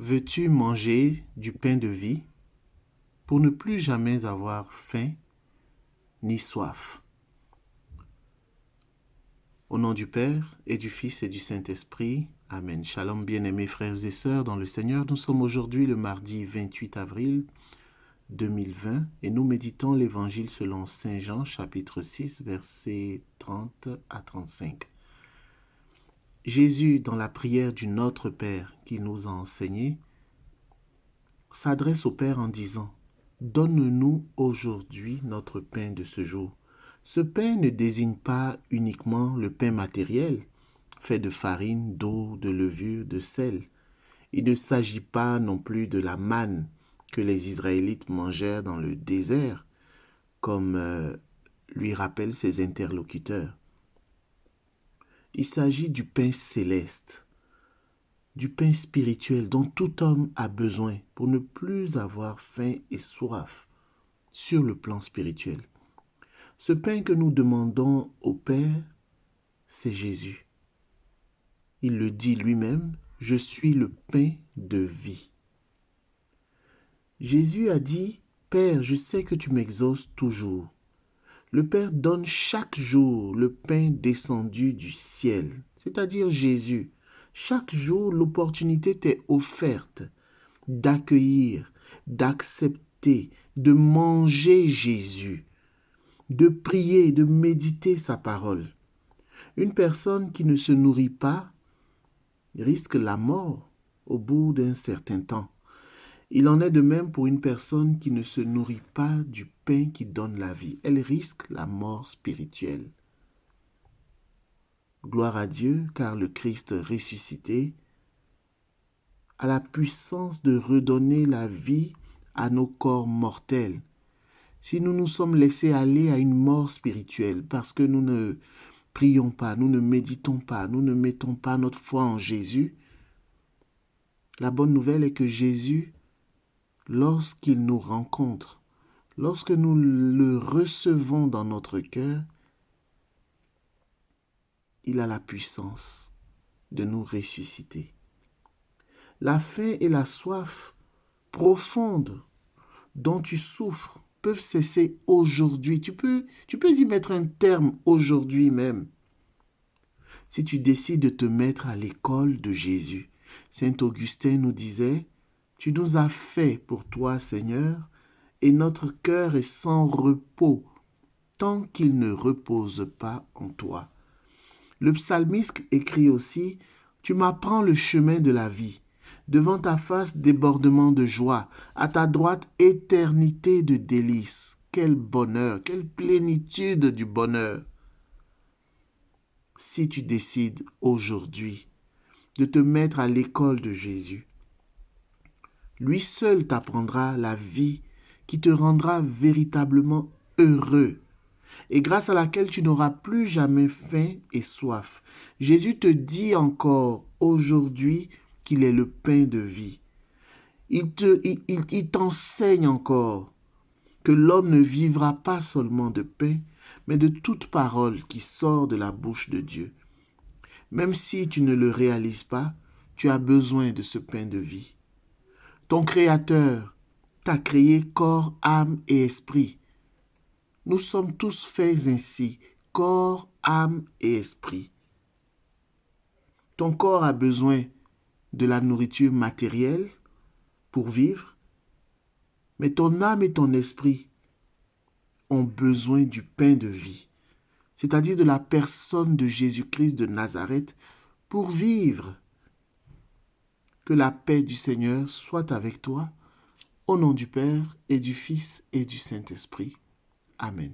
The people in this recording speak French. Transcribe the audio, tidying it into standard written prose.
Veux-tu manger du pain de vie pour ne plus jamais avoir faim ni soif? Au nom du Père et du Fils et du Saint-Esprit, Amen. Shalom, bien-aimés frères et sœurs dans le Seigneur. Nous sommes aujourd'hui le mardi 28 avril 2020 et nous méditons l'Évangile selon Saint Jean, chapitre 6, versets 30 à 35. Jésus, dans la prière du Notre Père qu'il nous a enseigné, s'adresse au Père en disant « Donne-nous aujourd'hui notre pain de ce jour ». Ce pain ne désigne pas uniquement le pain matériel, fait de farine, d'eau, de levure, de sel. Il ne s'agit pas non plus de la manne que les Israélites mangèrent dans le désert, comme lui rappellent ses interlocuteurs. Il s'agit du pain céleste, du pain spirituel dont tout homme a besoin pour ne plus avoir faim et soif sur le plan spirituel. Ce pain que nous demandons au Père, c'est Jésus. Il le dit lui-même, « Je suis le pain de vie ». Jésus a dit, « Père, je sais que tu m'exauces toujours ». Le Père donne chaque jour le pain descendu du ciel, c'est-à-dire Jésus. Chaque jour, l'opportunité t'est offerte d'accueillir, d'accepter, de manger Jésus, de prier, de méditer sa parole. Une personne qui ne se nourrit pas risque la mort au bout d'un certain temps. Il en est de même pour une personne qui ne se nourrit pas du pain qui donne la vie. Elle risque la mort spirituelle. Gloire à Dieu, car le Christ ressuscité a la puissance de redonner la vie à nos corps mortels. Si nous nous sommes laissés aller à une mort spirituelle parce que nous ne prions pas, nous ne méditons pas, nous ne mettons pas notre foi en Jésus, la bonne nouvelle est que Jésus, lorsqu'il nous rencontre, lorsque nous le recevons dans notre cœur, il a la puissance de nous ressusciter. La faim et la soif profonde dont tu souffres peuvent cesser aujourd'hui. Tu peux y mettre un terme aujourd'hui même. Si tu décides de te mettre à l'école de Jésus. Saint Augustin nous disait, « Tu nous as fait pour toi, Seigneur, et notre cœur est sans repos tant qu'il ne repose pas en toi. » Le psalmiste écrit aussi, « Tu m'apprends le chemin de la vie. Devant ta face, débordement de joie. À ta droite, éternité de délices. » Quel bonheur, quelle plénitude du bonheur. Si tu décides aujourd'hui de te mettre à l'école de Jésus, lui seul t'apprendra la vie qui te rendra véritablement heureux et grâce à laquelle tu n'auras plus jamais faim et soif. Jésus te dit encore aujourd'hui qu'il est le pain de vie. Il t'enseigne encore que l'homme ne vivra pas seulement de pain, mais de toute parole qui sort de la bouche de Dieu. Même si tu ne le réalises pas, tu as besoin de ce pain de vie. Ton Créateur t'a créé corps, âme et esprit. Nous sommes tous faits ainsi, corps, âme et esprit. Ton corps a besoin de la nourriture matérielle pour vivre, mais ton âme et ton esprit ont besoin du pain de vie, c'est-à-dire de la personne de Jésus-Christ de Nazareth pour vivre. Que la paix du Seigneur soit avec toi, au nom du Père et du Fils et du Saint-Esprit. Amen.